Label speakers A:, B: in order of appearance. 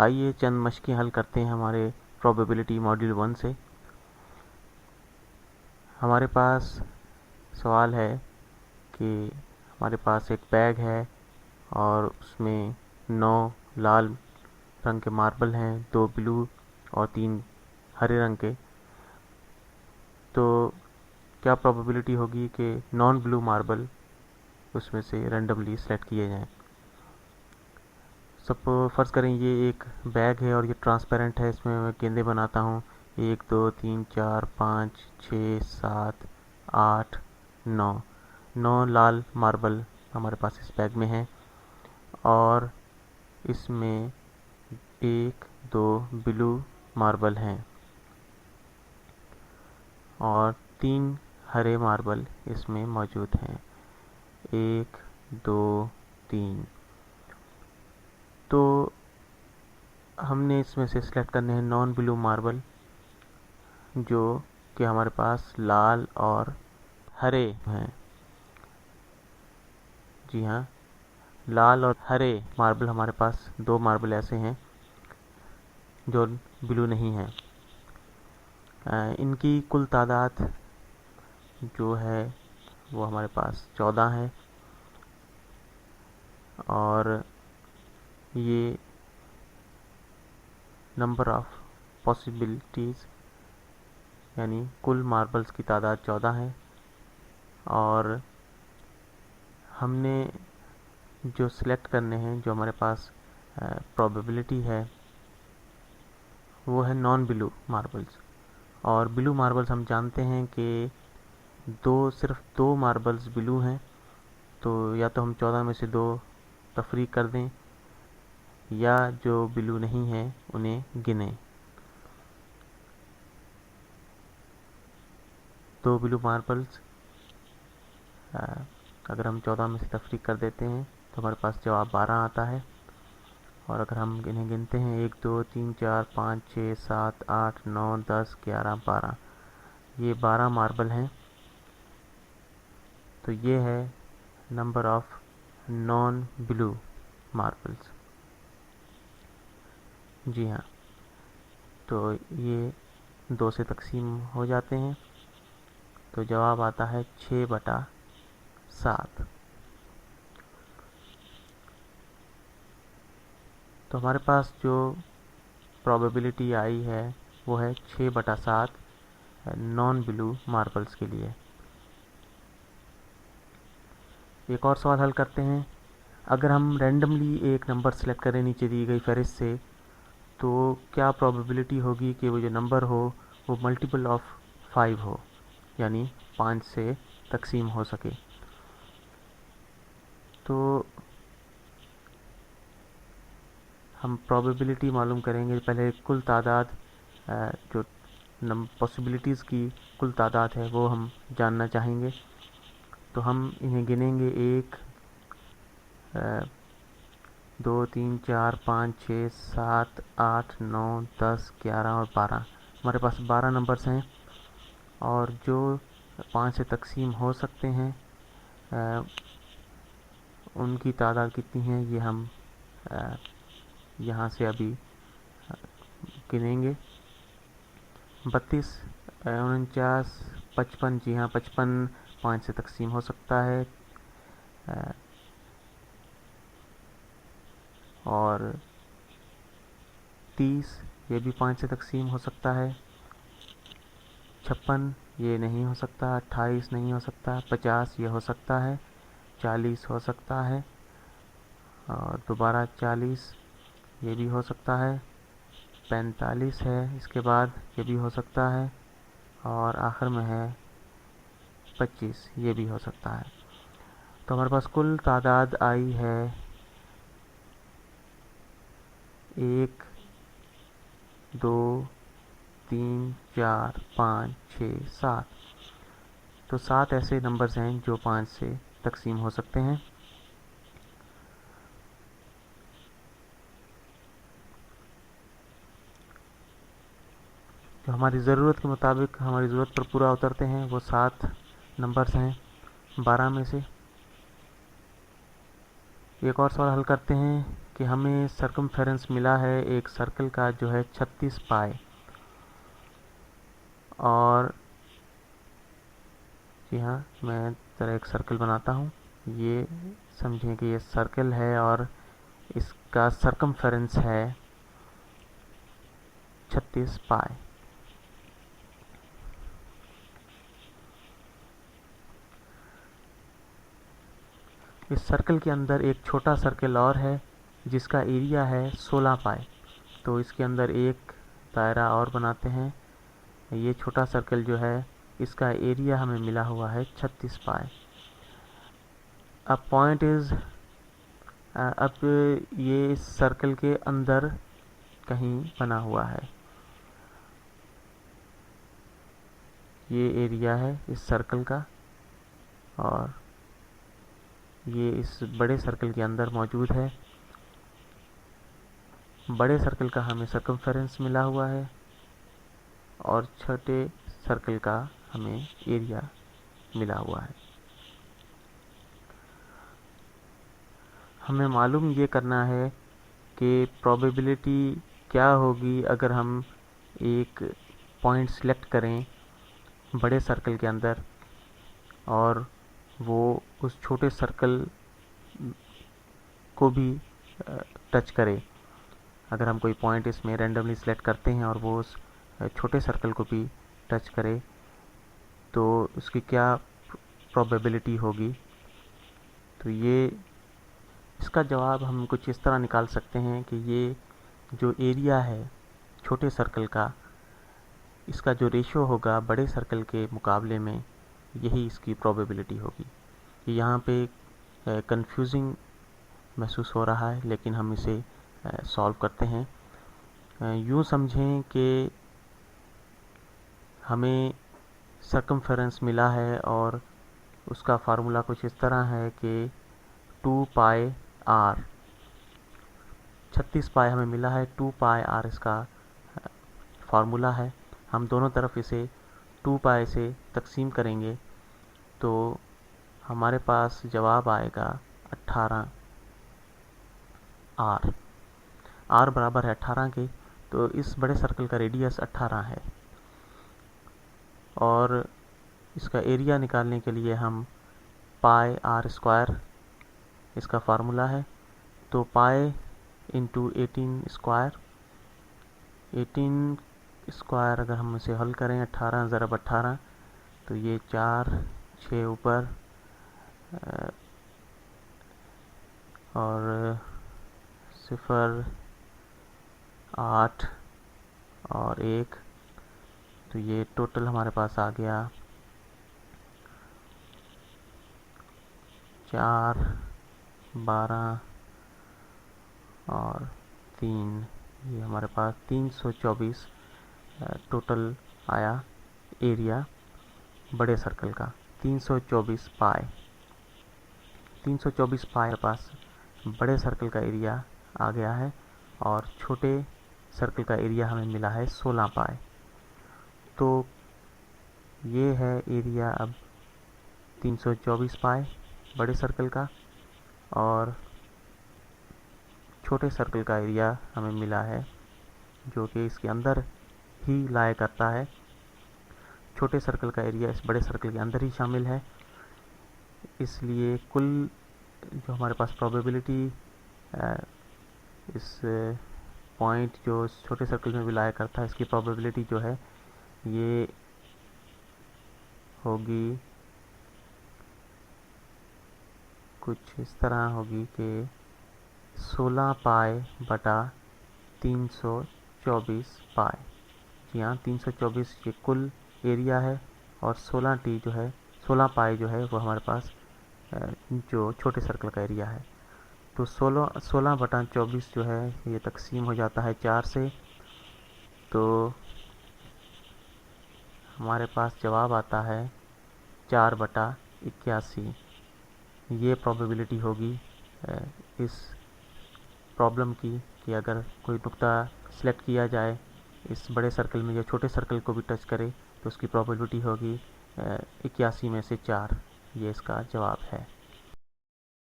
A: आइए चंद मशकें हल करते हैं हमारे प्रोबेबिलिटी मॉड्यूल 1 से। हमारे पास सवाल है कि हमारे पास एक बैग है और उसमें 9 लाल रंग के मार्बल हैं, 2 ब्लू और 3 हरे रंग के। तो क्या प्रोबेबिलिटी होगी कि नॉन ब्लू मार्बल उसमें से रैंडमली सेलेक्ट किए जाएं। सब फ़र्ज़ करें ये एक बैग है और ये ट्रांसपेरेंट है। इसमें मैं गेंदे बनाता हूँ 1 2 3 4 5 6 7 8 9 लाल मार्बल हमारे पास इस बैग में है और इसमें 1 2 ब्लू मार्बल हैं और 3 हरे मार्बल इसमें मौजूद हैं 1 2 3। तो हमने इसमें से सिलेक्ट करने हैं नॉन ब्लू मार्बल जो कि हमारे पास लाल और हरे हैं। जी हाँ, लाल और हरे मार्बल हमारे पास 2 मार्बल ऐसे हैं जो ब्लू नहीं हैं। इनकी कुल तादाद जो है वो हमारे पास 14 है और ये नंबर ऑफ पॉसिबिलिटीज़ यानी कुल मार्बल्स की तादाद 14 है और हमने जो सिलेक्ट करने हैं, जो हमारे पास प्रोबेबिलिटी है वो है नॉन ब्लू मार्बल्स। और ब्लू मार्बल्स हम जानते हैं कि सिर्फ 2 मार्बल्स ब्लू हैं, तो या तो हम 14 में से 2 तफरीक कर दें या जो ब्लू नहीं है उन्हें गिनें। 2 ब्लू मार्बल्स अगर हम 14 में से तफरीक कर देते हैं तो हमारे पास जवाब 12 आता है। और अगर हम इन्हें गिनते हैं 1 2 3 4 5 6 7 8 9 10 11 12, ये 12 मार्बल हैं। तो ये है number of non blue marbles. जी हाँ, तो ये 2 से तकसीम हो जाते हैं तो जवाब आता है 6/7। तो हमारे पास जो प्रोबेबिलिटी आई है वो है 6/7 नॉन ब्लू मार्बल्स के लिए। एक और सवाल हल करते हैं। अगर हम रैंडमली एक नंबर सेलेक्ट करें नीचे दी गई फहरिस्त से, तो क्या प्रोबेबिलिटी होगी कि वो जो नंबर हो वो मल्टीपल ऑफ 5 हो, यानी 5 से तकसीम हो सके। तो हम प्रोबेबिलिटी मालूम करेंगे। पहले कुल तादाद, जो पॉसिबिलिटीज़ की कुल तादाद है वो हम जानना चाहेंगे। तो हम इन्हें गिनेंगे 1 2 3 4 5 6 7 8 9 10 11 और 12। हमारे पास 12 नंबर्स हैं और जो 5 से तकसीम हो सकते हैं उनकी तादाद कितनी है ये हम यहाँ से अभी गिनेंगे। 32 49 55। जी हाँ, 55 5 से तकसीम हो सकता है और 30 ये भी 5 से तकसीम हो सकता है। 56 ये नहीं हो सकता। 28 नहीं हो सकता। 50 ये हो सकता है। 40 हो सकता है और दोबारा 40 ये भी हो सकता है। 45 है इसके बाद, ये भी हो सकता है और आखिर में है 25, ये भी हो सकता है। तो हमारे पास कुल तादाद आई है 1 2 3 4 5 6 7। तो 7 ऐसे नंबर्स हैं जो 5 से तकसीम हो सकते हैं। जो हमारी ज़रूरत के मुताबिक हमारी ज़रूरत पर पूरा उतरते हैं वो 7 नंबर्स हैं 12 में से। एक और सवाल हल करते हैं कि हमें सर्कमफेरेंस मिला है एक सर्कल का जो है 36 पाई। और जी हाँ, मैं ज़रा एक सर्कल बनाता हूँ। ये समझें कि ये सर्कल है और इसका सर्कमफेरेंस है 36 पाई। इस सर्कल के अंदर एक छोटा सर्कल और है जिसका एरिया है 16 पाई। तो इसके अंदर एक दायरा और बनाते हैं। ये छोटा सर्कल जो है इसका एरिया हमें मिला हुआ है 36 पाई। अब पॉइंट इज़, अब ये इस सर्कल के अंदर कहीं बना हुआ है। ये एरिया है इस सर्कल का और ये इस बड़े सर्कल के अंदर मौजूद है। बड़े सर्कल का हमें सर्कमफेरेंस मिला हुआ है और छोटे सर्कल का हमें एरिया मिला हुआ है। हमें मालूम ये करना है कि प्रोबेबिलिटी क्या होगी अगर हम एक पॉइंट सिलेक्ट करें बड़े सर्कल के अंदर और वो उस छोटे सर्कल को भी टच करे। अगर हम कोई पॉइंट इसमें रैंडमली सिलेक्ट करते हैं और वो उस छोटे सर्कल को भी टच करे तो उसकी क्या प्रोबेबिलिटी होगी। तो ये इसका जवाब हम कुछ इस तरह निकाल सकते हैं कि ये जो एरिया है छोटे सर्कल का, इसका जो रेशो होगा बड़े सर्कल के मुकाबले में, यही इसकी प्रोबेबिलिटी होगी। यहाँ पे कंफ्यूजिंग महसूस हो रहा है लेकिन हम इसे सॉल्व करते हैं। यूँ समझें कि हमें सर्कमफेरेंस मिला है और उसका फार्मूला कुछ इस तरह है कि 2 पाई आर, 36 पाई हमें मिला है, 2 पाई आर इसका फार्मूला है। हम दोनों तरफ इसे 2 पाई से तकसीम करेंगे तो हमारे पास जवाब आएगा 18 आर। आर बराबर है 18 के, तो इस बड़े सर्कल का रेडियस 18 है और इसका एरिया निकालने के लिए हम पाई आर स्क्वायर इसका फार्मूला है। तो पाई इंटू 18 स्क्वायर, 18 स्क्वायर अगर हम इसे हल करें 18 ज़रब 18 तो ये 4 6 ऊपर और 0 8 और 1, तो ये टोटल हमारे पास आ गया 4 12 और 3, ये हमारे पास 324 टोटल आया एरिया बड़े सर्कल का। 324 पाई, 324 पाई हमारे पास बड़े सर्कल का एरिया आ गया है और छोटे सर्कल का एरिया हमें मिला है 16 पाई। तो ये है एरिया अब 324 पाई बड़े सर्कल का और छोटे सर्कल का एरिया हमें मिला है जो कि इसके अंदर ही लाया करता है। छोटे सर्कल का एरिया इस बड़े सर्कल के अंदर ही शामिल है, इसलिए कुल जो हमारे पास प्रोबेबिलिटी इस पॉइंट जो छोटे सर्कल में भी लाया करता है, इसकी प्रोबेबिलिटी जो है ये होगी कुछ इस तरह होगी कि 16 पाई बटा 324 पाई। जी हाँ, 324 ये कुल एरिया है और 16 जो है 16 पाई जो है वो हमारे पास जो छोटे सर्कल का एरिया है। तो 16 बटा 24 जो है ये तकसीम हो जाता है 4 से, तो हमारे पास जवाब आता है 4 बटा 81। ये प्रोबेबिलिटी होगी इस प्रॉब्लम की कि अगर कोई नुक्ता सिलेक्ट किया जाए इस बड़े सर्कल में या छोटे सर्कल को भी टच करे तो उसकी प्रोबेबिलिटी होगी 81 में से 4। ये इसका जवाब है।